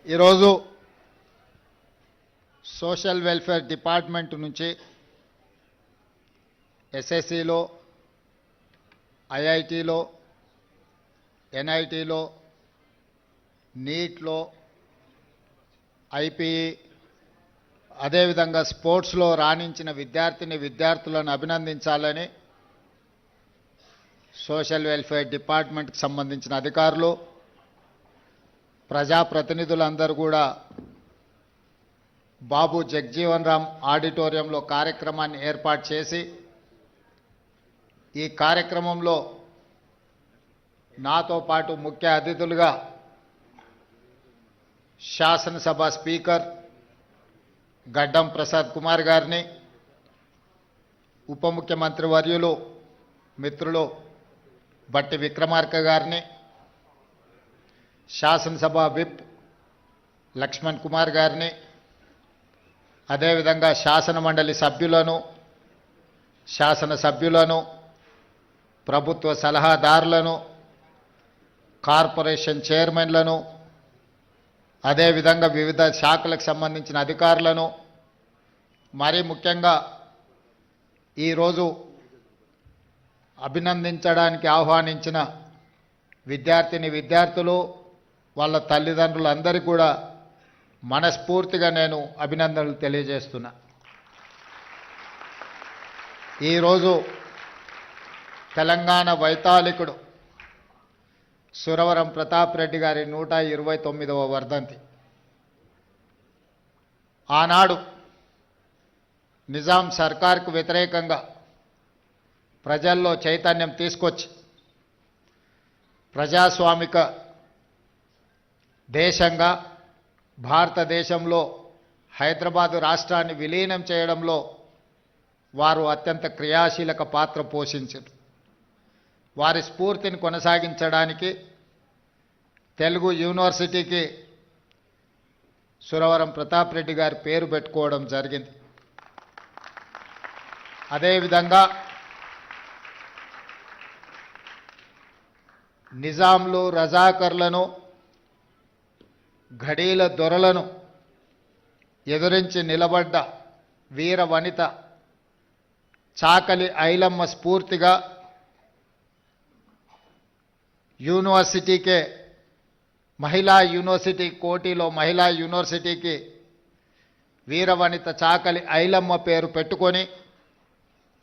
ఈరోజు social welfare department నుంచి ఎస్ఎస్సిలో, ఐఐటిలో, ఎన్ఐటిలో, నీట్లో, ఐపీఈ అదేవిధంగా స్పోర్ట్స్లో రాణించిన విద్యార్థులను అభినందించాలని సోషల్ వెల్ఫేర్ డిపార్ట్మెంట్కి సంబంధించిన అధికారులు, ప్రజాప్రతినిధులందరూ కూడా బాబు జగ్జీవన్ రామ్ ఆడిటోరియంలో కార్యక్రమాన్ని ఏర్పాటు చేసి ఈ కార్యక్రమంలో నాతో పాటు ముఖ్య అతిథులుగా శాసనసభ స్పీకర్ గడ్డం ప్రసాద్ కుమార్ గారిని, ఉప ముఖ్యమంత్రి వర్యులు మిత్రులు బట్టి విక్రమార్క గారిని, శాసనసభ విప్ లక్ష్మణ్ కుమార్ గారిని, అదేవిధంగా శాసన మండలి సభ్యులను, శాసనసభ్యులను, ప్రభుత్వ సలహాదారులను, కార్పొరేషన్ చైర్మన్లను, అదేవిధంగా వివిధ శాఖలకు సంబంధించిన అధికారులను, మరీ ముఖ్యంగా ఈరోజు అభినందించడానికి ఆహ్వానించిన విద్యార్థులు, వాళ్ళ తల్లిదండ్రులందరికీ కూడా మనస్ఫూర్తిగా నేను అభినందనలు తెలియజేస్తున్నా. ఈరోజు తెలంగాణ వైతాళికుడు సురవరం ప్రతాప్ రెడ్డి గారి 129వ వర్ధంతి. ఆనాడు నిజాం సర్కార్కు వ్యతిరేకంగా ప్రజల్లో చైతన్యం తీసుకొచ్చి ప్రజాస్వామిక దేశంగా భారతదేశంలో హైదరాబాదు రాష్ట్రాన్ని విలీనం చేయడంలో వారు అత్యంత క్రియాశీలక పాత్ర పోషించారు. వారి స్ఫూర్తిని కొనసాగించడానికి తెలుగు యూనివర్సిటీకి సురవరం ప్రతాప్ రెడ్డి గారి పేరు పెట్టుకోవడం జరిగింది. అదేవిధంగా నిజాంలు, రజాకర్లను, ఘడీల దొరలను ఎదురించి నిలబడ్డ వీర వనిత చాకలి ఐలమ్మ స్ఫూర్తిగా యూనివర్సిటీకే మహిళా యూనివర్సిటీ, కోటిలో మహిళా యూనివర్సిటీకి వీరవనిత చాకలి ఐలమ్మ పేరు పెట్టుకొని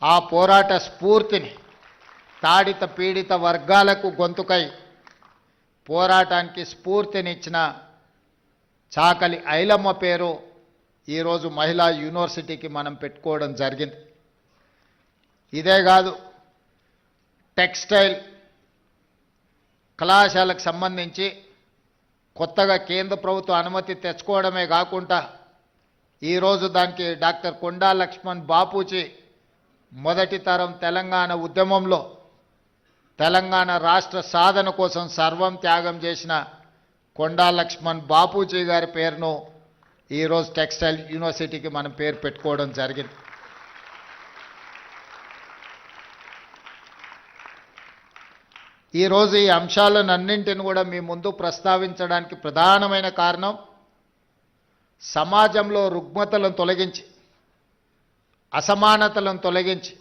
ఆ పోరాట స్ఫూర్తిని తాడిత పీడిత వర్గాలకు గొంతుకై పోరాటానికి స్ఫూర్తినిచ్చిన చాకలి ఐలమ్మ పేరు ఈరోజు మహిళా యూనివర్సిటీకి మనం పెట్టుకోవడం జరిగింది. ఇదే కాదు, టెక్స్టైల్ కళాశాలకు సంబంధించి కొత్తగా కేంద్ర ప్రభుత్వం అనుమతి తెచ్చుకోవడమే కాకుండా ఈరోజు దానికి డాక్టర్ కొండా లక్ష్మణ్ బాపూజీ మొదటి తరం తెలంగాణ ఉద్యమంలో తెలంగాణ రాష్ట్ర సాధన కోసం సర్వం త్యాగం చేసిన కొండా లక్ష్మణ్ బాపూజీ గారి పేరును ఈరోజు టెక్స్టైల్ యూనివర్సిటీకి మనం పేరు పెట్టుకోవడం జరిగింది. ఈరోజు ఈ అంశాలన్నింటిని కూడా మీ ముందు ప్రస్తావించడానికి ప్రధానమైన కారణం సమాజంలో రుగ్మతలను తొలగించి, అసమానతలను తొలగించి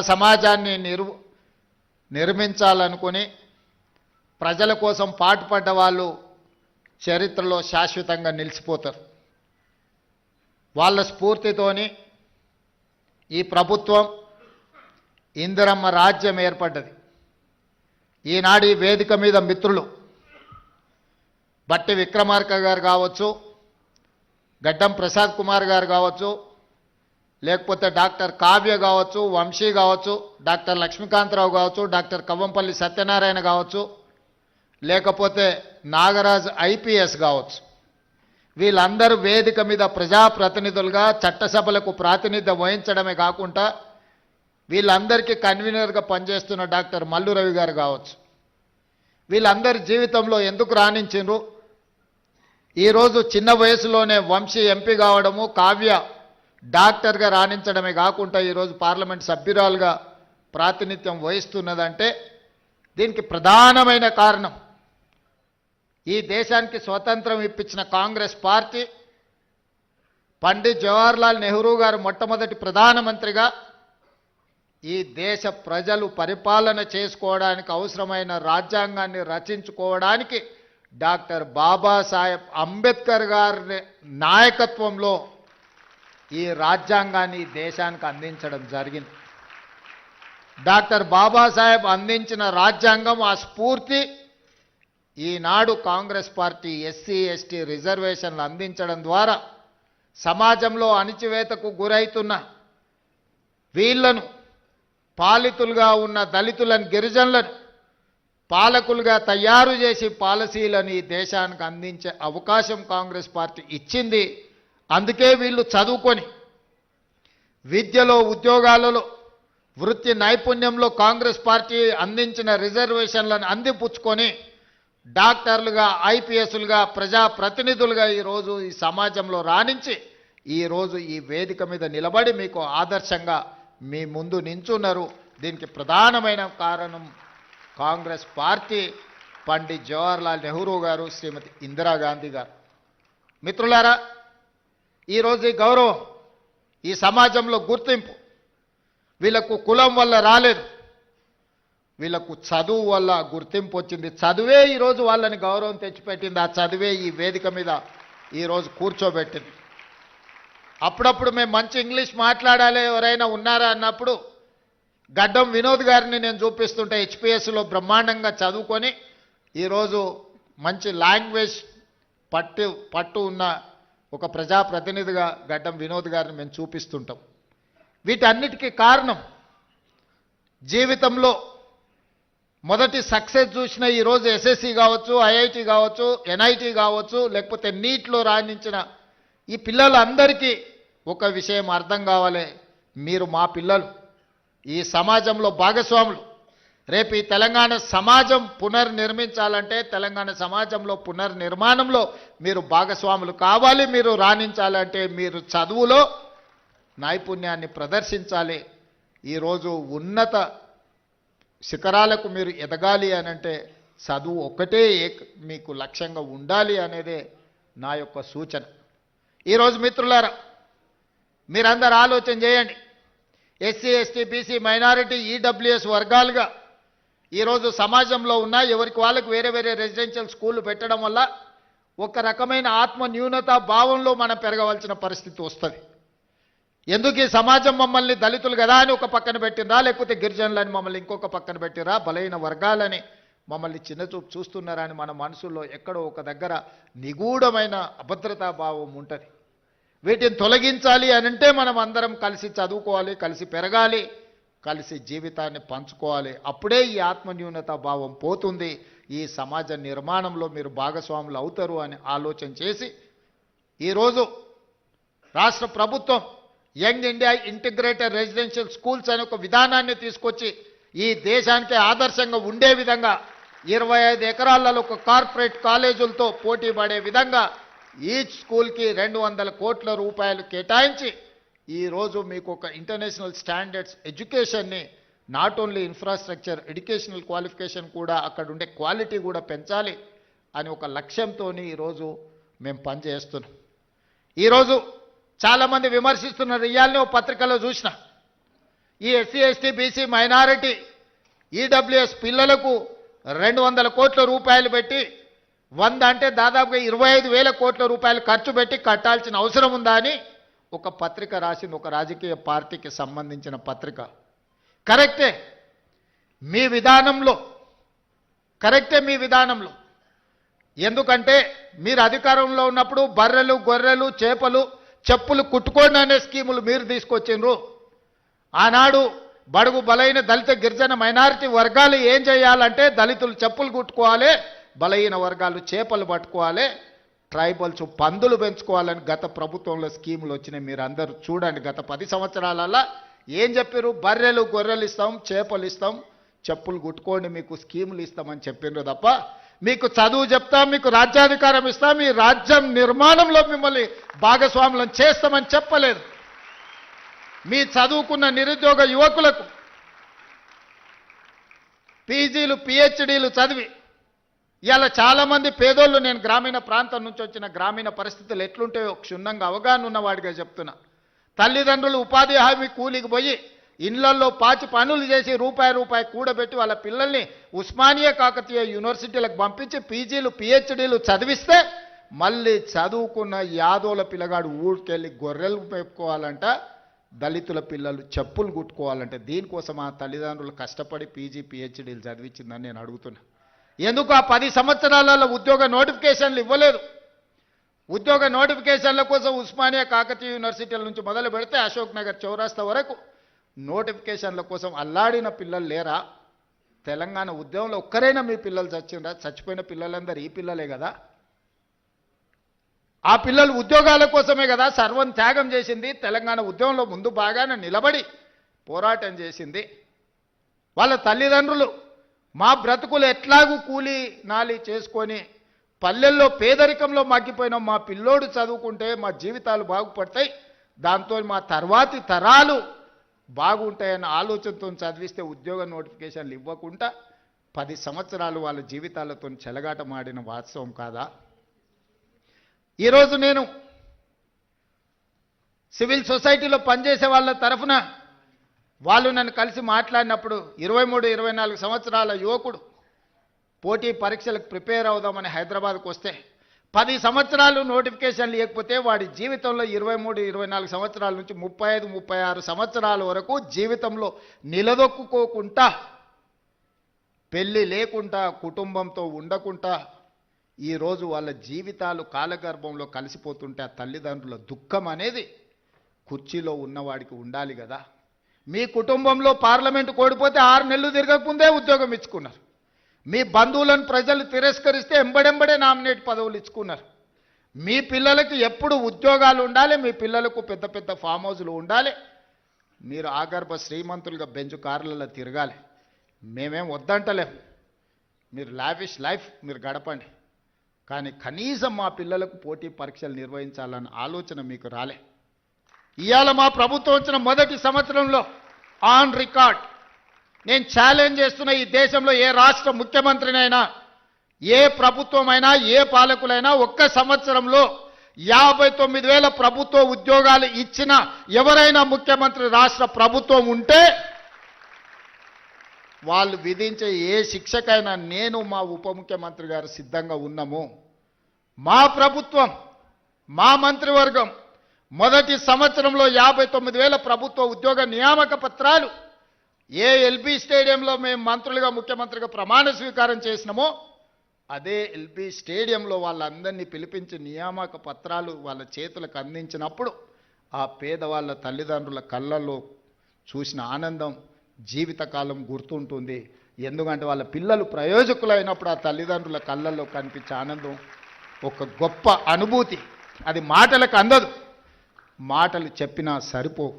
సమాజాన్ని నిర్మించాలనుకుని ప్రజల కోసం పాటుపడ్డ వాళ్ళు చరిత్రలో శాశ్వతంగా నిలిచిపోతారు. వాళ్ళ స్ఫూర్తితోని ఈ ప్రభుత్వం ఇందిరమ్మ రాజ్యం ఏర్పడ్డది. ఈనాడు ఈ వేదిక మీద మిత్రులు బట్టి విక్రమార్క గారు కావచ్చు, గడ్డం ప్రసాద్ కుమార్ గారు కావచ్చు, లేకపోతే డాక్టర్ కావ్య కావచ్చు, వంశీ కావచ్చు, డాక్టర్ లక్ష్మీకాంతరావు కావచ్చు, డాక్టర్ కవ్వంపల్లి సత్యనారాయణ కావచ్చు, లేకపోతే నాగరాజ్ ఐపీఎస్ కావచ్చు, వీళ్ళందరూ వేదిక మీద ప్రజాప్రతినిధులుగా చట్టసభలకు ప్రాతినిధ్యం వహించడమే కాకుండా వీళ్ళందరికీ కన్వీనర్గా పనిచేస్తున్న డాక్టర్ మల్లు రవి గారు కావచ్చు, వీళ్ళందరి జీవితంలో ఎందుకు రాణించిండ్రు? ఈరోజు చిన్న వయసులోనే వంశీ ఎంపీ కావడము, కావ్య డాక్టర్గా రాణించడమే కాకుండా ఈరోజు పార్లమెంట్ సభ్యురాలుగా ప్రాతినిధ్యం వహిస్తున్నదంటే దీనికి ప్రధానమైన కారణం ఈ దేశానికి స్వతంత్రం ఇప్పించిన కాంగ్రెస్ పార్టీ పండిత్ జవహర్లాల్ నెహ్రూ గారు మొట్టమొదటి ప్రధానమంత్రిగా ఈ దేశ ప్రజలు పరిపాలన చేసుకోవడానికి అవసరమైన రాజ్యాంగాన్ని రచించుకోవడానికి డాక్టర్ బాబాసాహెబ్ అంబేద్కర్ గారి నాయకత్వంలో ఈ రాజ్యాంగాన్ని దేశానికి అందించడం జరిగింది. డాక్టర్ బాబాసాహెబ్ అందించిన రాజ్యాంగం ఆ స్ఫూర్తి ఈనాడు కాంగ్రెస్ పార్టీ ఎస్సీ ఎస్టీ రిజర్వేషన్లు అందించడం ద్వారా సమాజంలో అణిచివేతకు గురైతున్న వీళ్లను పాలితులుగా ఉన్న దళితులను గిరిజనులను పాలకులుగా తయారు చేసి పాలసీలను ఈ దేశానికి అందించే అవకాశం కాంగ్రెస్ పార్టీ ఇచ్చింది. అందుకే వీళ్ళు చదువుకొని విద్యలో ఉద్యోగాలలో వృత్తి నైపుణ్యంలో కాంగ్రెస్ పార్టీ అందించిన రిజర్వేషన్లను అందిపుచ్చుకొని డాక్టర్లుగా ఐపీఎస్లుగా ప్రజాప్రతినిధులుగా ఈరోజు ఈ సమాజంలో రాణించి ఈరోజు ఈ వేదిక మీద నిలబడి మీకు ఆదర్శంగా మీ ముందు నించున్నారు. దీనికి ప్రధానమైన కారణం కాంగ్రెస్ పార్టీ, పండిత్ జవహర్లాల్ నెహ్రూ గారు, శ్రీమతి ఇందిరాగాంధీ గారు. మిత్రులారా, ఈరోజు ఈ గౌరవం, ఈ సమాజంలో గుర్తింపు వీళ్ళకు కులం వల్ల రాలేదు, వీళ్ళకు చదువు వల్ల గుర్తింపు వచ్చింది. చదువే ఈరోజు వాళ్ళని గౌరవం తెచ్చిపెట్టింది. ఆ చదువే ఈ వేదిక మీద ఈరోజు కూర్చోబెట్టింది. అప్పుడప్పుడు మేము మంచి ఇంగ్లీష్ మాట్లాడాలి ఎవరైనా ఉన్నారా అన్నప్పుడు గడ్డం వినోద్ గారిని నేను చూపిస్తుంటే హెచ్పిఎస్లో బ్రహ్మాండంగా చదువుకొని ఈరోజు మంచి లాంగ్వేజ్ పట్టు ఉన్న ఒక ప్రజాప్రతినిధిగా గడ్డం వినోద్ గారిని మేము చూపిస్తుంటాం. వీటన్నిటికీ కారణం జీవితంలో మొదటి సక్సెస్ చూసిన ఈరోజు ఎస్ఎస్సి కావచ్చు, ఐఐటి కావచ్చు, ఎన్ఐటి కావచ్చు, లేకపోతే నీట్లో రాణించిన ఈ పిల్లలందరికీ ఒక విషయం అర్థం కావాలి, మీరు మా పిల్లలు, ఈ సమాజంలో భాగస్వాములు. రేపు ఈ తెలంగాణ సమాజం పునర్నిర్మించాలంటే తెలంగాణ సమాజంలో పునర్నిర్మాణంలో మీరు భాగస్వాములు కావాలి. మీరు రాణించాలంటే మీరు చదువులో నైపుణ్యాన్ని ప్రదర్శించాలి. ఈరోజు ఉన్నత శిఖరాలకు మీరు ఎదగాలి అనంటే చదువు ఒక్కటే మీకు లక్ష్యంగా ఉండాలి అనేదే నా యొక్క సూచన. ఈరోజు మిత్రులారా, మీరందరూ ఆలోచన చేయండి. SC ST BC minority EWS వర్గాలుగా ఈరోజు సమాజంలో ఉన్న ఎవరికి వాళ్ళకి వేరే వేరే రెసిడెన్షియల్ స్కూళ్ళు పెట్టడం వల్ల ఒక రకమైన ఆత్మ న్యూనత భావంలో మనం పెరగవలసిన పరిస్థితి వస్తుంది. ఎందుకు ఈ సమాజం మమ్మల్ని దళితులు కదా అని ఒక పక్కన పెట్టినరా, లేకపోతే గిరిజనులని మమ్మల్ని ఇంకొక పక్కన పెట్టిరా, బలైన వర్గాలని మమ్మల్ని చిన్నచూపు చూస్తున్నారా అని మన మనసులో ఎక్కడో ఒక దగ్గర నిగూఢమైన అభద్రతా భావం ఉంటుంది. వీటిని తొలగించాలి అనంటే మనం అందరం కలిసి చదువుకోవాలి, కలిసి పెరగాలి, కలిసి జీవితాన్ని పంచుకోవాలి. అప్పుడే ఈ ఆత్మన్యూనత భావం పోతుంది. ఈ సమాజ నిర్మాణంలో మీరు భాగస్వాములు అవుతారు అని ఆలోచన చేసి ఈరోజు రాష్ట్ర ప్రభుత్వం young India integrated residential schools అనే ఒక విధానాన్ని తీసుకొచ్చి ఈ దేశానికి ఆదర్శంగా ఉండే విధంగా 25 ఎకరాలలో ఒక కార్పొరేట్ కాలేజీలతో పోటీ పడే విధంగా ఈచ్ స్కూల్కి 200 కోట్ల రూపాయలు కేటాయించి ఈరోజు మీకు ఒక ఇంటర్నేషనల్ స్టాండర్డ్స్ ఎడ్యుకేషన్ని, not only infrastructure, educational qualification కూడా అక్కడ ఉండే క్వాలిటీ కూడా పెంచాలి అని ఒక లక్ష్యంతో ఈరోజు మేము పనిచేస్తున్నాం. ఈరోజు చాలామంది విమర్శిస్తున్నారు. ఇవాళనే ఒక పత్రికలో చూసిన ఈ SC ST BC minority EWS పిల్లలకు 200 కోట్ల రూపాయలు పెట్టి 100 అంటే దాదాపుగా 25,000 కోట్ల రూపాయలు ఖర్చు పెట్టి కట్టాల్సిన అవసరం ఉందా అని ఒక పత్రిక రాసింది, ఒక రాజకీయ పార్టీకి సంబంధించిన పత్రిక. కరెక్టే మీ విధానంలో, ఎందుకంటే మీరు అధికారంలో ఉన్నప్పుడు బర్రెలు గొర్రెలు చేపలు చెప్పులు కుట్టుకోండి అనే స్కీములు మీరు తీసుకొచ్చిండ్రు. ఆనాడు బడుగు బలైన దళిత గిరిజన మైనారిటీ వర్గాలు ఏం చేయాలంటే దళితులు చెప్పులు కుట్టుకోవాలి, బలహీన వర్గాలు చేపలు పట్టుకోవాలి, ట్రైబల్స్ పందులు పెంచుకోవాలని గత ప్రభుత్వంలో స్కీములు వచ్చినాయి. మీరు అందరూ చూడండి, గత 10 సంవత్సరాలలో ఏం చెప్పారు? బర్రెలు గొర్రెలు ఇస్తాం, చేపలు ఇస్తాం, చెప్పులు కుట్టుకోండి, మీకు స్కీములు ఇస్తామని చెప్పిండ్రు తప్ప మీకు చదువు చెప్తాం, మీకు రాజ్యాధికారం ఇస్తాం, మీ రాజ్యం నిర్మాణంలో మిమ్మల్ని భాగస్వాములను చేస్తామని చెప్పలేదు. మీ చదువుకున్న నిరుద్యోగ యువకులకు పీజీలు పిహెచ్డీలు చదివి ఇవాళ చాలామంది పేదోళ్ళు, నేను గ్రామీణ ప్రాంతం నుంచి వచ్చిన, గ్రామీణ పరిస్థితులు ఎట్లుంటాయో క్షుణ్ణంగా అవగాహన ఉన్నవాడిగా చెప్తున్నా. తల్లిదండ్రులు ఉపాధి హామీ కూలికి పోయి ఇళ్లల్లో పాచి పనులు చేసి రూపాయి కూడబెట్టి వాళ్ళ పిల్లల్ని ఉస్మానియా కాకతీయ యూనివర్సిటీలకు పంపించి పీజీలు పిహెచ్డీలు చదివిస్తే మళ్ళీ చదువుకున్న యాదోల పిల్లగాడు ఊరికెళ్ళి గొర్రెలు మేపుకోవాలంట, దళితుల పిల్లలు చెప్పులు కుట్టుకోవాలంటే దీనికోసం ఆ తల్లిదండ్రులు కష్టపడి పీజీ పిహెచ్డీలు చదివించిందని నేను అడుగుతున్నా. ఎందుకు ఆ 10 సంవత్సరాలలో ఉద్యోగ నోటిఫికేషన్లు ఇవ్వలేదు? ఉద్యోగ నోటిఫికేషన్ల కోసం ఉస్మానియా కాకతీయ యూనివర్సిటీల నుంచి మొదలు పెడితే అశోక్ నగర్ చౌరాస్తా వరకు నోటిఫికేషన్ల కోసం అల్లాడిన పిల్లలు లేరా? తెలంగాణ ఉద్యమంలో ఒక్కరైనా మీ పిల్లలు చచ్చిందా? చచ్చిపోయిన పిల్లలందరూ ఈ పిల్లలే కదా. ఆ పిల్లలు ఉద్యోగాల కోసమే కదా సర్వం త్యాగం చేసింది. తెలంగాణ ఉద్యమంలో ముందు బాగానే నిలబడి పోరాటం చేసింది. వాళ్ళ తల్లిదండ్రులు మా బ్రతుకులు ఎట్లాగూ కూలి నాలి చేసుకొని పల్లెల్లో పేదరికంలో మగ్గిపోయిన మా పిల్లోడు చదువుకుంటే మా జీవితాలు బాగుపడతాయి, దాంతో మా తర్వాతి తరాలు బాగుంటాయన్న ఆలోచనతో చదివిస్తే ఉద్యోగ నోటిఫికేషన్లు ఇవ్వకుండా 10 సంవత్సరాలు వాళ్ళ జీవితాలతో చెలగాటమాడిన వాస్తవం కాదా? ఈరోజు నేను సివిల్ సొసైటీలో పనిచేసే వాళ్ళ తరఫున వాళ్ళు నన్ను కలిసి మాట్లాడినప్పుడు 23-24 సంవత్సరాల యువకుడు పోటీ పరీక్షలకు ప్రిపేర్ అవుదామని హైదరాబాద్కు వస్తే 10 సంవత్సరాలు నోటిఫికేషన్ లేకపోతే వాడి జీవితంలో 23-24 సంవత్సరాల నుంచి 35-36 సంవత్సరాల వరకు జీవితంలో నిలదొక్కుకోకుండా, పెళ్ళి లేకుండా, కుటుంబంతో ఉండకుండా ఈరోజు వాళ్ళ జీవితాలు కాలగర్భంలో కలిసిపోతుంటే ఆ తల్లిదండ్రుల దుఃఖం అనేది కుర్చీలో ఉన్నవాడికి ఉండాలి కదా. మీ కుటుంబంలో పార్లమెంటు కోడిపోతే 6 నెలలు తిరగకముందే ఉద్యోగం ఇచ్చుకున్నారు. మీ బంధువులను ప్రజలు తిరస్కరిస్తే ఎంబడెంబడే నామినేట్ పదవులు ఇచ్చుకున్నారు. మీ పిల్లలకి ఎప్పుడు ఉద్యోగాలు ఉండాలి, మీ పిల్లలకు పెద్ద పెద్ద ఫామ్ హౌజులు ఉండాలి, మీరు ఆగర్భ శ్రీమంతులుగా బెంచ్ కార్లలో తిరగాలి. మేమేం వద్దంటలేము, మీరు లావిష్ లైఫ్ మీరు గడపండి, కానీ కనీసం మా పిల్లలకు పోటీ పరీక్షలు నిర్వహించాలన్న ఆలోచన మీకు రాలే. ఇవాళ మా ప్రభుత్వం వచ్చిన మొదటి సంవత్సరంలో ఆన్ రికార్డ్ నేను ఛాలెంజ్ చేస్తున్న, ఈ దేశంలో ఏ రాష్ట్ర ముఖ్యమంత్రినైనా, ఏ ప్రభుత్వమైనా, ఏ పాలకులైనా ఒక్క సంవత్సరంలో 59,000 ప్రభుత్వ ఉద్యోగాలు ఇచ్చిన ఎవరైనా ముఖ్యమంత్రి రాష్ట్ర ప్రభుత్వం ఉంటే వాళ్ళు విధించే ఏ శిక్షకైనా నేను మా ఉప ముఖ్యమంత్రి గారు సిద్ధంగా ఉన్నాము. మా ప్రభుత్వం, మా మంత్రివర్గం మొదటి సంవత్సరంలో 59,000 ప్రభుత్వ ఉద్యోగ నియామక పత్రాలు ఏ ఎల్బీ స్టేడియంలో మేము మంత్రులుగా ముఖ్యమంత్రిగా ప్రమాణ స్వీకారం చేసినామో అదే ఎల్బీ స్టేడియంలో వాళ్ళందరినీ పిలిపించి నియామక పత్రాలు వాళ్ళ చేతులకు అందించినప్పుడు ఆ పేదవాళ్ళ తల్లిదండ్రుల కళ్ళల్లో చూసిన ఆనందం జీవితకాలం గుర్తుంటుంది. ఎందుకంటే వాళ్ళ పిల్లలు ప్రయోజకులైనప్పుడు ఆ తల్లిదండ్రుల కళ్ళల్లో కనిపించే ఆనందం ఒక గొప్ప అనుభూతి. అది మాటలకు అందదు, మాటలు చెప్పినా సరిపోవు.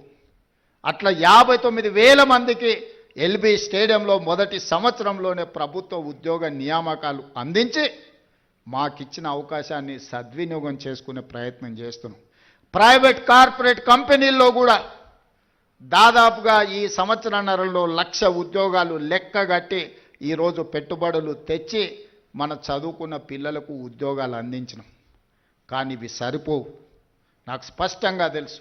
అట్లా 59,000 మందికి ఎల్బీ స్టేడియంలో మొదటి సంవత్సరంలోనే ప్రభుత్వ ఉద్యోగ నియామకాలు అందించి మాకిచ్చిన అవకాశాన్ని సద్వినియోగం చేసుకునే ప్రయత్నం చేస్తున్నాం. ప్రైవేట్ కార్పొరేట్ కంపెనీల్లో కూడా దాదాపుగా ఈ సంవత్సరన్నరలో 1,00,000 ఉద్యోగాలు లెక్కగట్టి ఈరోజు పెట్టుబడులు తెచ్చి మన చదువుకున్న పిల్లలకు ఉద్యోగాలు అందించినాం. కానీ ఇవి సరిపోవు, నాకు స్పష్టంగా తెలుసు.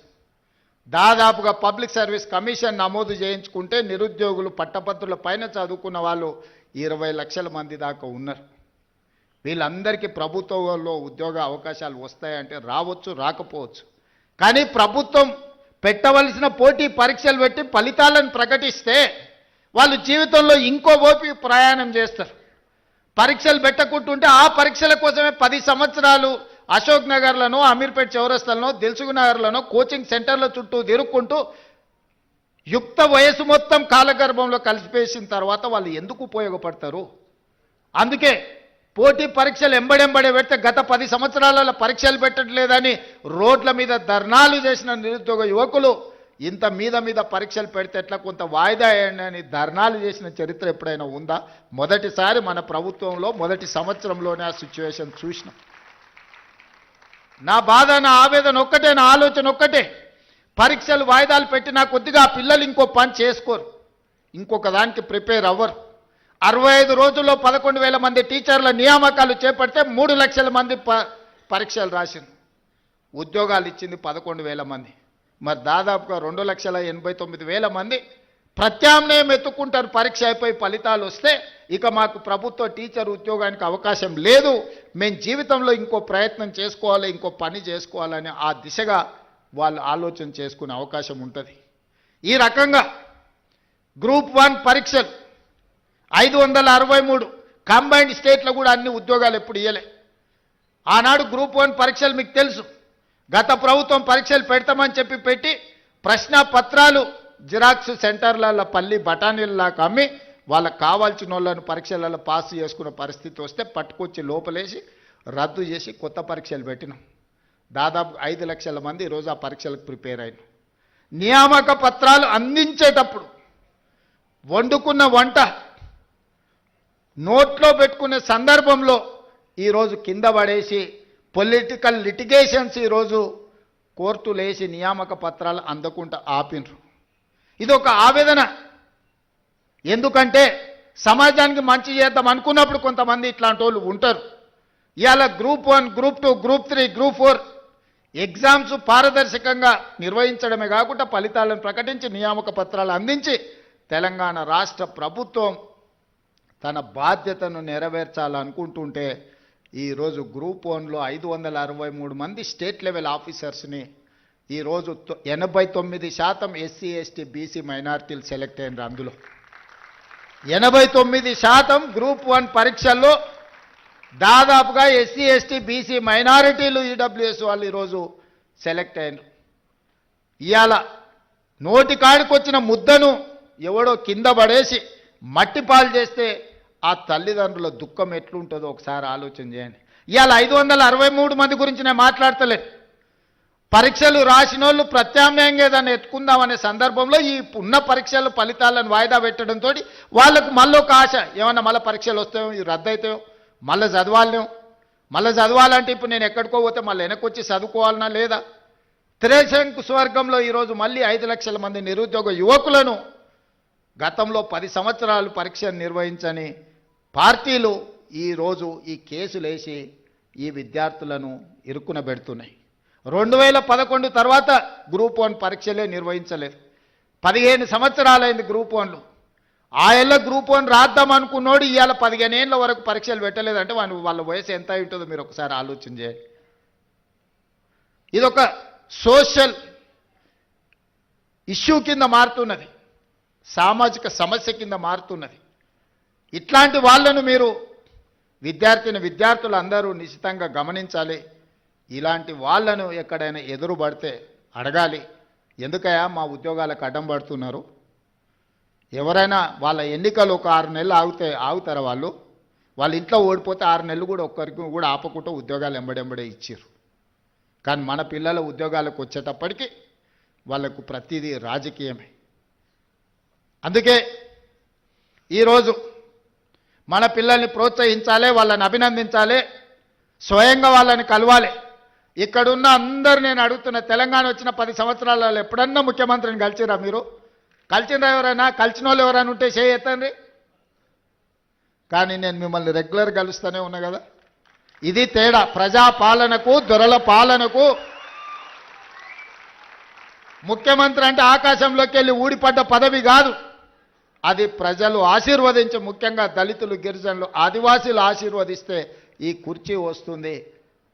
దాదాపుగా పబ్లిక్ సర్వీస్ కమిషన్ నమోదు చేయించుకుంటే నిరుద్యోగులు పట్టభద్రుల పైన చదువుకున్న వాళ్ళు 20 లక్షల మంది దాకా ఉన్నారు. వీళ్ళందరికీ ప్రభుత్వంలో ఉద్యోగ అవకాశాలు వస్తాయంటే రావచ్చు, రాకపోవచ్చు. కానీ ప్రభుత్వం పెట్టవలసిన పోటీ పరీక్షలు పెట్టి ఫలితాలను ప్రకటిస్తే వాళ్ళు జీవితంలో ఇంకో ఓపి ప్రయాణం చేస్తారు. పరీక్షలు పెట్టకుంటుంటే ఆ పరీక్షల కోసమే 10 సంవత్సరాలు అశోక్ నగర్లను, అమీర్పేట్ చౌరస్తాలను, దిల్సుఖ్ నగర్లను కోచింగ్ సెంటర్ల చుట్టూ తిరుక్కుంటూ యుక్త వయసు మొత్తం కాలగర్భంలో కలిసిపేసిన తర్వాత వాళ్ళు ఎందుకు ఉపయోగపడతారు? అందుకే పోటీ పరీక్షలు ఎంబడెంబడే పెడితే గత 10 సంవత్సరాల పరీక్షలు పెట్టట్లేదని రోడ్ల మీద ధర్నాలు చేసిన నిరుద్యోగ యువకులు ఇంత మీద పరీక్షలు పెడితే ఎట్లా, కొంత వాయిదా వేయండి అని ధర్నాలు చేసిన చరిత్ర ఎప్పుడైనా ఉందా? మొదటిసారి మన ప్రభుత్వంలో మొదటి సంవత్సరంలోనే ఆ సిచ్యువేషన్ చూసినాం. నా బాధ, నా ఆవేదన ఒక్కటే, నా ఆలోచన ఒక్కటే, పరీక్షలు వాయిదాలు పెట్టినా కొద్దిగా పిల్లలు ఇంకో పని చేసుకోరు, ఇంకొక దానికి ప్రిపేర్ అవ్వరు. 65 రోజుల్లో 11,000 మంది టీచర్ల నియామకాలు చేపడితే 3 లక్షల మంది పరీక్షలు రాసింది. ఉద్యోగాలు ఇచ్చింది 11,000 మంది. మరి దాదాపుగా 2,89,000 మంది ప్రత్యామ్నాయం ఎత్తుకుంటారు. పరీక్ష అయిపోయి ఫలితాలు వస్తే ఇక మాకు ప్రభుత్వ టీచర్ ఉద్యోగానికి అవకాశం లేదు, మేము జీవితంలో ఇంకో ప్రయత్నం చేసుకోవాలి, ఇంకో పని చేసుకోవాలని ఆ దిశగా వాళ్ళు ఆలోచన చేసుకునే అవకాశం ఉంటుంది. ఈ రకంగా గ్రూప్ 1 పరీక్షలు 563 కంబైన్డ్ స్టేట్లో కూడా అన్ని ఉద్యోగాలు ఎప్పుడు ఇవ్వలే. ఆనాడు గ్రూప్ 1 పరీక్షలు మీకు తెలుసు, గత ప్రభుత్వం పరీక్షలు పెడతామని చెప్పి పెట్టి ప్రశ్న పత్రాలు జిరాక్స్ సెంటర్లలో పల్లి బఠానీలలాగా అమ్మి వాళ్ళకు కావాల్సిన వాళ్ళను పరీక్షలలో పాస్ చేసుకున్న పరిస్థితి వస్తే పట్టుకొచ్చి లోపలేసి రద్దు చేసి కొత్త పరీక్షలు పెట్టినాం. దాదాపు 5 లక్షల మంది ఈరోజు ఆ పరీక్షలకు ప్రిపేర్ అయినాం. నియామక పత్రాలు అందించేటప్పుడు వండుకున్న వంట నోట్లో పెట్టుకునే సందర్భంలో ఈరోజు కింద పడేసి పొలిటికల్ లిటిగేషన్స్ ఈరోజు కోర్టులు వేసి నియామక పత్రాలు అందకుండా ఆపినరు. ఇది ఒక ఆవేదన. ఎందుకంటే సమాజానికి మంచి చేద్దాం అనుకున్నప్పుడు కొంతమంది ఇట్లాంటి వాళ్ళు ఉంటారు. ఇవాళ group 1, group 2, group 3, group 4 exams పారదర్శకంగా నిర్వహించడమే కాకుండా ఫలితాలను ప్రకటించి నియామక పత్రాలు అందించి తెలంగాణ రాష్ట్ర ప్రభుత్వం తన బాధ్యతను నెరవేర్చాలనుకుంటుంటే ఈరోజు గ్రూప్ 1లో 563 మంది స్టేట్ లెవెల్ ఆఫీసర్స్ని ఈరోజు 89% ఎస్సీ ఎస్టీ బీసీ మైనారిటీలు సెలెక్ట్ అయినారు. అందులో 89% గ్రూప్ 1 పరీక్షల్లో దాదాపుగా ఎస్సీ ఎస్టీ బీసీ మైనారిటీలు ఈడబ్ల్యూఎస్ వాళ్ళు ఈరోజు సెలెక్ట్ అయినారు. ఇవాళ నోటి కాడికొచ్చిన ముద్దను ఎవడో కింద పడేసి మట్టిపాలు చేస్తే ఆ తల్లిదండ్రుల దుఃఖం ఎట్లుంటుందో ఒకసారి ఆలోచన చేయండి. ఇవాళ 563 మంది గురించి నేను మాట్లాడతలేదు. పరీక్షలు రాసిన వాళ్ళు ప్రత్యామ్నాయంగా ఏదైనా ఎత్తుకుందామనే సందర్భంలో ఈ ఉన్న పరీక్షల ఫలితాలను వాయిదా పెట్టడంతో వాళ్ళకు మళ్ళీ ఒక ఆశ, ఏమన్నా మళ్ళీ పరీక్షలు వస్తాయో, ఇవి రద్దు అవుతాయో, మళ్ళీ చదవాలేం, మళ్ళీ చదవాలంటే ఇప్పుడు నేను ఎక్కడికో పోతే మళ్ళీ వెనకొచ్చి చదువుకోవాలన్నా లేదా? త్రిశంకు స్వర్గంలో ఈరోజు మళ్ళీ 5 లక్షల మంది నిరుద్యోగ యువకులను గతంలో 10 సంవత్సరాలు పరీక్ష నిర్వహించని పార్టీలు ఈరోజు ఈ కేసులు వేసి ఈ విద్యార్థులను ఇరుక్కున పెడుతున్నాయి. 2011 తర్వాత గ్రూప్ 1 పరీక్షలే నిర్వహించలేదు. 15 సంవత్సరాలైంది గ్రూప్ 1లో. ఆయల్ల గ్రూప్ 1 రాద్దాం అనుకున్నోడు ఇవాళ 15 ఏళ్ళ వరకు పరీక్షలు పెట్టలేదంటే వాళ్ళ వయసు ఎంత ఉంటుందో మీరు ఒకసారి ఆలోచన చేయండి. ఇదొక సోషల్ ఇష్యూ కింద మారుతున్నది, సామాజిక సమస్య కింద మారుతున్నది. ఇట్లాంటి వాళ్ళను మీరు విద్యార్థులు అందరూ నిశ్చితంగా గమనించాలి. ఇలాంటి వాళ్ళను ఎక్కడైనా ఎదురుపడితే అడగాలి, ఎందుకయ్యా మా ఉద్యోగాలకు అడ్డం పడుతున్నారు? ఎవరైనా వాళ్ళ ఎన్నికలు ఒక 6 నెలలు ఆగుతారా? వాళ్ళ ఇంట్లో ఓడిపోతే 6 నెలలు కూడా ఒక్కరికి కూడా ఆపకుండా ఉద్యోగాలు ఎంబడెంబడే ఇచ్చారు. కానీ మన పిల్లల ఉద్యోగాలకు వచ్చేటప్పటికి వాళ్ళకు ప్రతిదీ రాజకీయమే. అందుకే ఈరోజు మన పిల్లల్ని ప్రోత్సహించాలి, వాళ్ళని అభినందించాలి, స్వయంగా వాళ్ళని కలవాలి. ఇక్కడున్న అందరు నేను అడుగుతున్న, తెలంగాణ వచ్చిన 10 సంవత్సరాలలో ఎప్పుడన్నా ముఖ్యమంత్రిని కలిసిరా? మీరు కలిసిరా? ఎవరైనా కలిసిన వాళ్ళు ఎవరైనా ఉంటే చేయొద్దండి. కానీ నేను మిమ్మల్ని రెగ్యులర్ కలుస్తూనే ఉన్నా కదా. ఇది తేడా. ప్రజాపాలనకు దొరల పాలనకు. ముఖ్యమంత్రి అంటే ఆకాశంలోకి వెళ్ళి ఊడిపడ్డ పదవి కాదు, అది ప్రజలు ఆశీర్వదించి, ముఖ్యంగా దళితులు, గిరిజనులు, ఆదివాసీలు ఆశీర్వదిస్తే ఈ కుర్చీ వస్తుంది.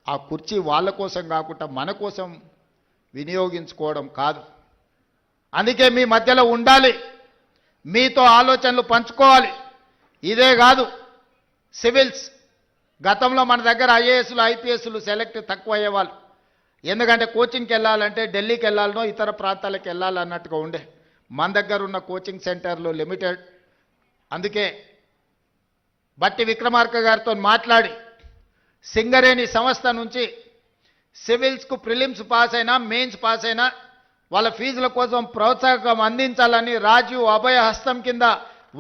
ఆ కుర్చీ వాళ్ళ కోసం కాకుండా మన కోసం వినియోగించుకోవడం కాదు. అందుకే మీ మధ్యలో ఉండాలి, మీతో ఆలోచనలు పంచుకోవాలి. ఇదే కాదు, సివిల్స్ గతంలో మన దగ్గర ఐఏఎస్లు ఐపీఎస్లు సెలెక్ట్ తక్కువ అయ్యేవాళ్ళు. ఎందుకంటే కోచింగ్కి వెళ్ళాలంటే ఢిల్లీకి వెళ్ళాలనో ఇతర ప్రాంతాలకు వెళ్ళాలన్నట్టుగా ఉండే. మన దగ్గర ఉన్న కోచింగ్ సెంటర్లు లిమిటెడ్. అందుకే బట్టి విక్రమార్క గారితో మాట్లాడి సింగరేణి సంస్థ నుంచి సివిల్స్కు ప్రిలిమ్స్ పాస్ అయినా మెయిన్స్ పాస్ అయినా వాళ్ళ ఫీజుల కోసం ప్రోత్సాహకం అందించాలని రాజీవ్ అభయ హస్తం కింద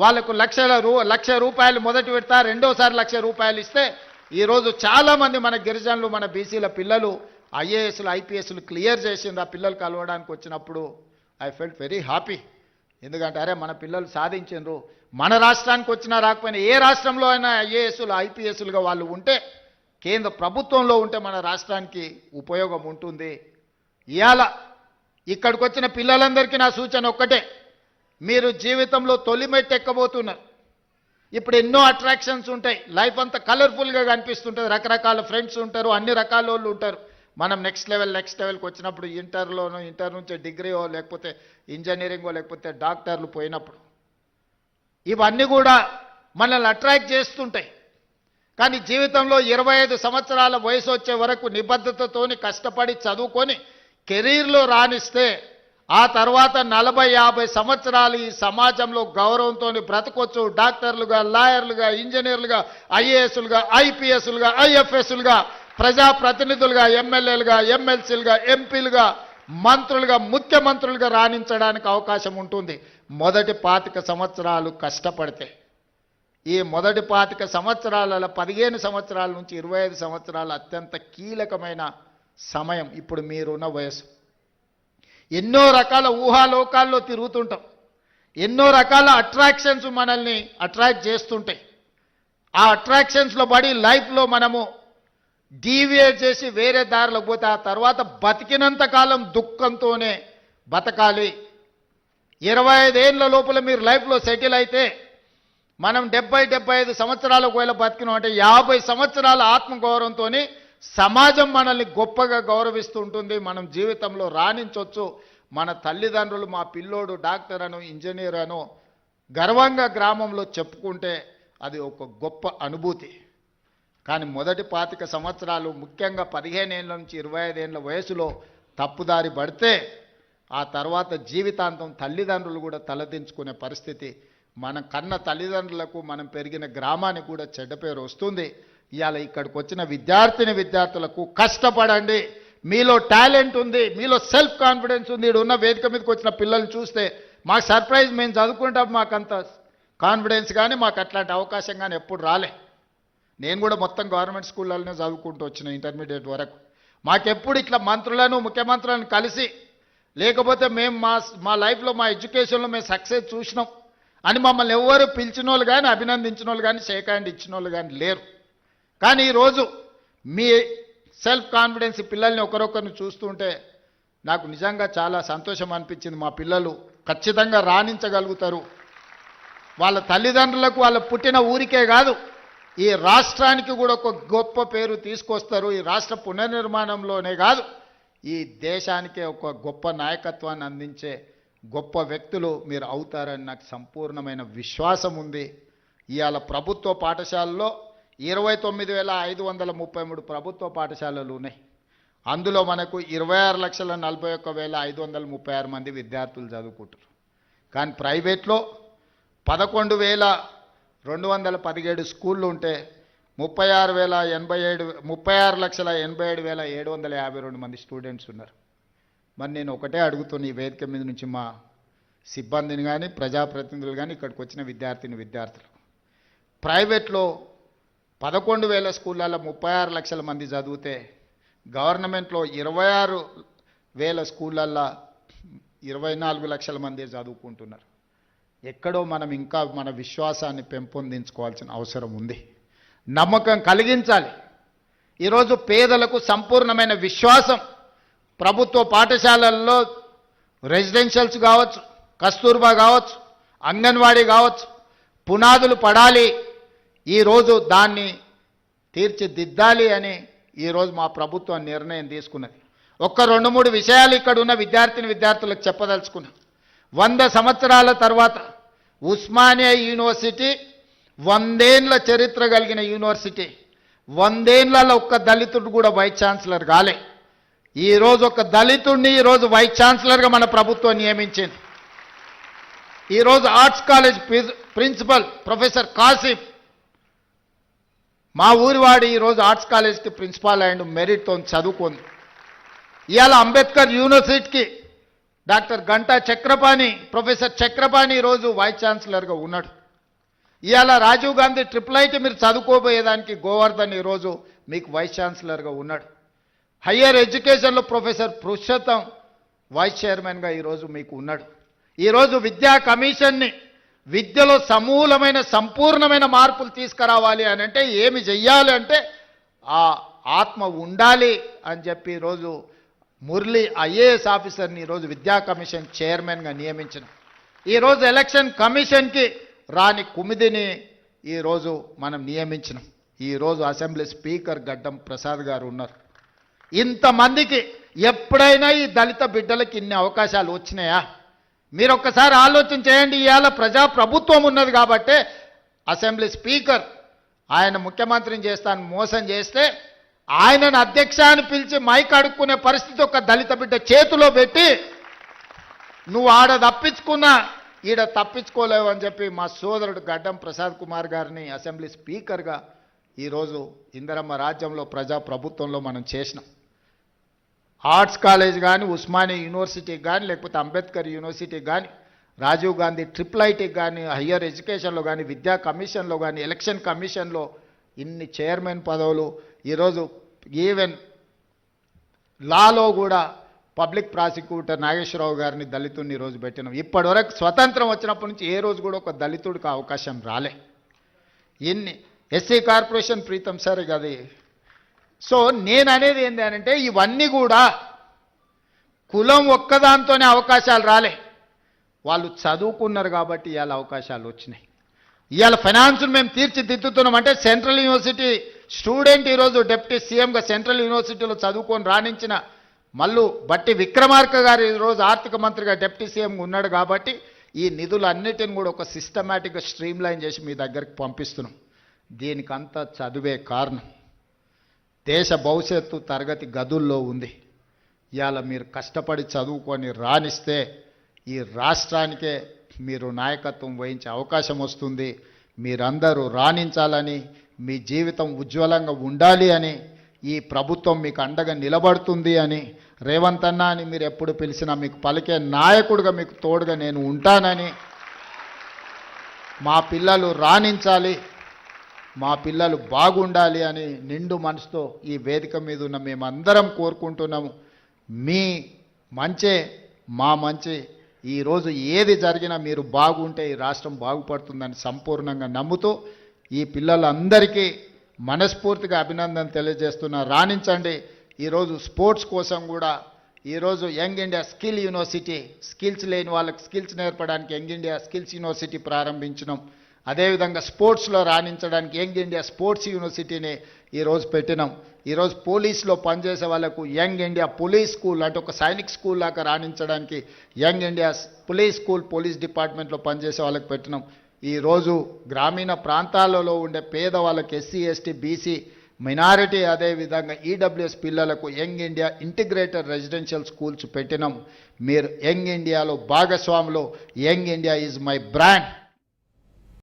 వాళ్లకు లక్ష రూపాయలు మొదటి విడత, రెండోసారి ₹1,00,000 ఇస్తే ఈరోజు చాలామంది మన గిరిజనులు, మన బీసీల పిల్లలు ఐఏఎస్లు ఐపీఎస్లు క్లియర్ చేసింది. ఆ పిల్లలు కలవడానికి వచ్చినప్పుడు ఐ ఫెల్ట్ వెరీ హ్యాపీ. ఎందుకంటే అరే మన పిల్లలు సాధించారు, మన రాష్ట్రానికి వచ్చినా రాకపోయినా ఏ రాష్ట్రంలో అయినా ఐఏఎస్లు ఐపీఎస్లుగా వాళ్ళు ఉంటే, కేంద్ర ప్రభుత్వంలో ఉంటే మన రాష్ట్రానికి ఉపయోగం ఉంటుంది. ఇవాళ ఇక్కడికి వచ్చిన పిల్లలందరికీ నా సూచన ఒక్కటే, మీరు జీవితంలో తొలి మెట్టు ఎక్కబోతున్నారు. ఇప్పుడు ఎన్నో అట్రాక్షన్స్ ఉంటాయి, లైఫ్ అంతా కలర్ఫుల్గా కనిపిస్తుంటుంది, రకరకాల ఫ్రెండ్స్ ఉంటారు, అన్ని రకాల వాళ్ళు ఉంటారు. మనం నెక్స్ట్ లెవెల్కి వచ్చినప్పుడు ఇంటర్ నుంచి డిగ్రీయో లేకపోతే ఇంజనీరింగో లేకపోతే డాక్టర్లు పోయినప్పుడు ఇవన్నీ కూడా మనల్ని అట్రాక్ట్ చేస్తుంటాయి. కానీ జీవితంలో 25 సంవత్సరాల వయసు వచ్చే వరకు నిబద్ధతతోని కష్టపడి చదువుకొని కెరీర్లో రాణిస్తే ఆ తర్వాత 40-50 సంవత్సరాలు ఈ సమాజంలో గౌరవంతో బ్రతకొచ్చు. డాక్టర్లుగా, లాయర్లుగా, ఇంజనీర్లుగా, ఐఏఎస్లుగా, ఐపీఎస్లుగా, ఐఎఫ్ఎస్లుగా, ప్రజాప్రతినిధులుగా, ఎమ్మెల్యేలుగా, ఎమ్మెల్సీలుగా, ఎంపీలుగా, మంత్రులుగా, ముఖ్యమంత్రులుగా రాణించడానికి అవకాశం ఉంటుంది మొదటి 25 సంవత్సరాలు కష్టపడితే. ఈ మొదటి 25 సంవత్సరాల 15 సంవత్సరాల నుంచి 25 సంవత్సరాలు అత్యంత కీలకమైన సమయం. ఇప్పుడు మీరున్న వయసు, ఎన్నో రకాల ఊహాలోకాల్లో తిరుగుతుంటాం, ఎన్నో రకాల అట్రాక్షన్స్ మనల్ని అట్రాక్ట్ చేస్తుంటాయి. ఆ అట్రాక్షన్స్లో పడి లైఫ్లో మనము డీవియేట్ చేసి వేరే దారిలోకి పోతే ఆ తర్వాత బతికినంత కాలం దుఃఖంతోనే బతకాలి. 25 ఏళ్ళ లోపల మీరు లైఫ్లో సెటిల్ అయితే మనం 70-75 సంవత్సరాలు ఒకవేళ బతికినాం అంటే 50 సంవత్సరాల ఆత్మగౌరవంతో సమాజం మనల్ని గొప్పగా గౌరవిస్తూ ఉంటుంది. మనం జీవితంలో రాణించవచ్చు. మన తల్లిదండ్రులు మా పిల్లోడు డాక్టర్ అను ఇంజనీర్ అను గర్వంగా గ్రామంలో చెప్పుకుంటే అది ఒక గొప్ప అనుభూతి. కానీ మొదటి 25 సంవత్సరాలు ముఖ్యంగా 15 ఏళ్ళ నుంచి 25 ఏళ్ళ వయసులో తప్పుదారి పడితే ఆ తర్వాత జీవితాంతం తల్లిదండ్రులు కూడా తలదించుకునే పరిస్థితి. మన కన్న తల్లిదండ్రులకు, మనం పెరిగిన గ్రామానికి కూడా చెడ్డ పేరు వస్తుంది. ఇవాళ ఇక్కడికి వచ్చిన విద్యార్థులకు కష్టపడండి. మీలో టాలెంట్ ఉంది, మీలో సెల్ఫ్ కాన్ఫిడెన్స్ ఉంది. ఇక్కడ ఉన్న వేదిక మీదకి వచ్చిన పిల్లల్ని చూస్తే మాకు సర్ప్రైజ్, మేము చదువుకుంటాం, మాకు అంత కాన్ఫిడెన్స్ కానీ మాకు అట్లాంటి అవకాశం కానీ ఎప్పుడు రాలే. నేను కూడా మొత్తం గవర్నమెంట్ స్కూళ్ళలోనే చదువుకుంటూ వచ్చిన ఇంటర్మీడియట్ వరకు. మాకెప్పుడు ఇట్లా మంత్రులను, ముఖ్యమంత్రులను కలిసి లేకపోతే మేము మా లైఫ్లో, మా ఎడ్యుకేషన్లో మేము సక్సెస్ చూసినాం అని మమ్మల్ని ఎవరు పిలిచిన వాళ్ళు కానీ, అభినందించిన వాళ్ళు కానీ, షేక్ హ్యాండ్ ఇచ్చిన వాళ్ళు కానీ లేరు. కానీ ఈరోజు మీ సెల్ఫ్ కాన్ఫిడెన్స్ పిల్లల్ని ఒకరొకరిని చూస్తుంటే నాకు నిజంగా చాలా సంతోషం అనిపించింది. మా పిల్లలు ఖచ్చితంగా రాణించగలుగుతారు. వాళ్ళ తల్లిదండ్రులకు, వాళ్ళ పుట్టిన ఊరికే కాదు, ఈ రాష్ట్రానికి కూడా ఒక గొప్ప పేరు తీసుకొస్తారు. ఈ రాష్ట్ర పునర్నిర్మాణంలోనే కాదు, ఈ దేశానికే ఒక గొప్ప నాయకత్వాన్ని అందించే గొప్ప వ్యక్తులు మీరు అవుతారని నాకు సంపూర్ణమైన విశ్వాసం ఉంది. ఇవాళ ప్రభుత్వ పాఠశాలలో 29,533 ప్రభుత్వ పాఠశాలలు ఉన్నాయి. అందులో మనకు 26,41,536 మంది విద్యార్థులు చదువుకుంటారు. కానీ ప్రైవేట్లో 11,217 స్కూళ్ళు ఉంటే 36,87,752 మంది స్టూడెంట్స్ ఉన్నారు. మరి నేను ఒకటే అడుగుతున్నా ఈ వేదిక మీద నుంచి మా సిబ్బందిని కానీ, ప్రజాప్రతినిధులు కానీ, ఇక్కడికి వచ్చిన విద్యార్థులు, ప్రైవేట్లో 11,000 స్కూళ్ళల్లో 36 లక్షల మంది చదివితే గవర్నమెంట్లో 26,000 స్కూళ్ళల్లో 24 లక్షల మంది చదువుకుంటున్నారు. ఎక్కడో మనం ఇంకా మన విశ్వాసాన్ని పెంపొందించుకోవాల్సిన అవసరం ఉంది. నమ్మకం కలిగించాలి. ఈరోజు పేదలకు సంపూర్ణమైన విశ్వాసం ప్రభుత్వ పాఠశాలల్లో, రెసిడెన్షియల్స్ కావచ్చు, కస్తూర్బా కావచ్చు, అంగన్వాడీ కావచ్చు, పునాదులు పడాలి. ఈరోజు దాన్ని తీర్చిదిద్దాలి అని ఈరోజు మా ప్రభుత్వం నిర్ణయం తీసుకున్నది. ఒక్క 2-3 విషయాలు ఇక్కడ ఉన్న విద్యార్థులకు చెప్పదలుచుకున్నా. 100 సంవత్సరాల తర్వాత ఉస్మానియా యూనివర్సిటీ 100 ఏళ్ల చరిత్ర కలిగిన యూనివర్సిటీ, 100 ఏళ్లలో ఒక్క దళితుడు కూడా వైస్ ఛాన్సలర్ కాలే. ఈరోజు ఒక దళితుడిని ఈరోజు వైస్ ఛాన్సలర్గా మన ప్రభుత్వం నియమించింది. ఈరోజు arts college principal professor Kasim మా ఊరివాడి ఈరోజు ఆర్ట్స్ కాలేజ్కి ప్రిన్సిపాల్ అండ్ మెరిట్తో చదువుకుంది. ఇవాళ అంబేద్కర్ యూనివర్సిటీకి డాక్టర్ గంటా చక్రపాణి, ప్రొఫెసర్ చక్రపాణి ఈరోజు వైస్ ఛాన్సలర్గా ఉన్నాడు. ఇవాళ రాజీవ్ గాంధీ IIIT మీరు చదువుకోబోయేదానికి గోవర్ధన్ ఈరోజు మీకు వైస్ ఛాన్సలర్గా ఉన్నాడు. హయ్యర్ ఎడ్యుకేషన్లో ప్రొఫెసర్ పురుషోత్తం వైస్ చైర్మన్గా ఈరోజు మీకు ఉన్నాడు. ఈరోజు విద్యా కమిషన్ని విద్యలో సమూలమైన సంపూర్ణమైన మార్పులు తీసుకురావాలి అని అంటే ఏమి చెయ్యాలి అంటే ఆ ఆత్మ ఉండాలి అని చెప్పి ఈరోజు మురళి ఐఏఎస్ ఆఫీసర్ని ఈరోజు విద్యా కమిషన్ చైర్మన్గా నియమించిన. ఈరోజు ఎలక్షన్ కమిషన్కి రాని కుమిదిని ఈరోజు మనం నియమించినాం. ఈరోజు అసెంబ్లీ స్పీకర్ గడ్డం ప్రసాద్ గారు ఉన్నారు. ఇంతమందికి ఎప్పుడైనా ఈ దళిత బిడ్డలకి ఇన్ని అవకాశాలు వచ్చినాయా? మీరు ఒక్కసారి ఆలోచన చేయండి. ఇవాళ ప్రజాప్రభుత్వం ఉన్నది కాబట్టి అసెంబ్లీ స్పీకర్ ఆయన ముఖ్యమంత్రిని చేస్తాను మోసం చేస్తే ఆయనను అధ్యక్ష అని పిలిచి మైక్ అడుక్కునే పరిస్థితి ఒక దళిత బిడ్డ చేతిలో పెట్టి నువ్వు ఆడ తప్పించుకున్నా ఈడ తప్పించుకోలేవు అని చెప్పి మా సోదరుడు గడ్డం ప్రసాద్ కుమార్ గారిని అసెంబ్లీ స్పీకర్గా ఈరోజు ఇందిరమ్మ రాజ్యంలో ప్రజాప్రభుత్వంలో మనం చేసినాం. ఆర్ట్స్ కాలేజ్ కానీ, ఉస్మానియా యూనివర్సిటీకి కానీ, లేకపోతే అంబేద్కర్ యూనివర్సిటీకి కానీ, రాజీవ్ గాంధీ ట్రిపుల్ ఐటీకి కానీ, హయ్యర్ ఎడ్యుకేషన్లో కానీ, విద్యా కమిషన్లో కానీ, ఎలక్షన్ కమిషన్లో ఇన్ని చైర్మన్ పదవులు. ఈరోజు ఈవెన్ లాలో కూడా పబ్లిక్ ప్రాసిక్యూటర్ నాగేశ్వరరావు గారిని దళితుడిని ఈరోజు పెట్టినాం. ఇప్పటివరకు స్వతంత్రం వచ్చినప్పటి నుంచి ఏ రోజు కూడా ఒక దళితుడికి అవకాశం రాలే. ఇన్ని ఎస్సీ కార్పొరేషన్ ప్రీతం సరే అది. సో నేను అనేది ఏంటి అంటే ఇవన్నీ కూడా కులం ఒక్కదాంతోనే అవకాశాలు రాలే, వాళ్ళు చదువుకున్నారు కాబట్టి ఇవాళ అవకాశాలు వచ్చినాయి. ఇవాళ ఫైనాన్స్ను మేము తీర్చిదిద్దుతున్నాం అంటే సెంట్రల్ యూనివర్సిటీ స్టూడెంట్ ఈరోజు డిప్యూటీ సీఎంగా సెంట్రల్ యూనివర్సిటీలో చదువుకొని రాణించిన మల్లు బట్టి విక్రమార్క గారు ఈరోజు ఆర్థిక మంత్రిగా డిప్యూటీ సీఎంగా ఉన్నాడు కాబట్టి ఈ నిధులన్నిటిని కూడా ఒక సిస్టమేటిక్గా స్ట్రీమ్లైన్ చేసి మీ దగ్గరికి పంపిస్తున్నాం. దీనికంతా చదువే కారణం. దేశ భవిష్యత్తు తరగతి గదుల్లో ఉంది. ఇవాళ మీరు కష్టపడి చదువుకొని రాణిస్తే ఈ రాష్ట్రానికే మీరు నాయకత్వం వహించే అవకాశం వస్తుంది. మీరందరూ రాణించాలని, మీ జీవితం ఉజ్వలంగా ఉండాలి అని, ఈ ప్రభుత్వం మీకు అండగా నిలబడుతుంది అని, రేవంత్ అన్న అని మీరు ఎప్పుడు పిలిచినా మీకు పలికే నాయకుడిగా మీకు తోడుగా నేను ఉంటానని, మా పిల్లలు రాణించాలి, మా పిల్లలు బాగుండాలి అని నిండు మనసుతో ఈ వేదిక మీద ఉన్న మేమందరం కోరుకుంటున్నాము. మీ మంచే మా మంచి. ఈరోజు ఏది జరిగినా మీరు బాగుంటే ఈ రాష్ట్రం బాగుపడుతుందని సంపూర్ణంగా నమ్ముతూ ఈ పిల్లలందరికీ మనస్ఫూర్తిగా అభినందన తెలియజేస్తున్నా. రాణించండి. ఈరోజు స్పోర్ట్స్ కోసం కూడా ఈరోజు young India skill university, skills లేని వాళ్ళకి స్కిల్స్ నేర్పడానికి యంగ్ ఇండియా స్కిల్స్ యూనివర్సిటీ ప్రారంభించినాం. అదేవిధంగా స్పోర్ట్స్లో రాణించడానికి యంగ్ ఇండియా స్పోర్ట్స్ యూనివర్సిటీని ఈరోజు పెట్టినాం. ఈరోజు పోలీసులో పనిచేసే వాళ్ళకు యంగ్ ఇండియా పోలీస్ స్కూల్ అంటే ఒక సైనిక్ స్కూల్ లాగా రాణించడానికి Young India police school police డిపార్ట్మెంట్లో పనిచేసే వాళ్ళకి పెట్టినాం. ఈరోజు గ్రామీణ ప్రాంతాలలో ఉండే పేదవాళ్ళకి ఎస్సీ ఎస్టీ బీసీ మైనారిటీ అదేవిధంగా ఈడబ్ల్యూఎస్ పిల్లలకు Young India integrated residential schools పెట్టినాం. మీరు యంగ్ ఇండియాలో భాగస్వాములు. Young India is my brand.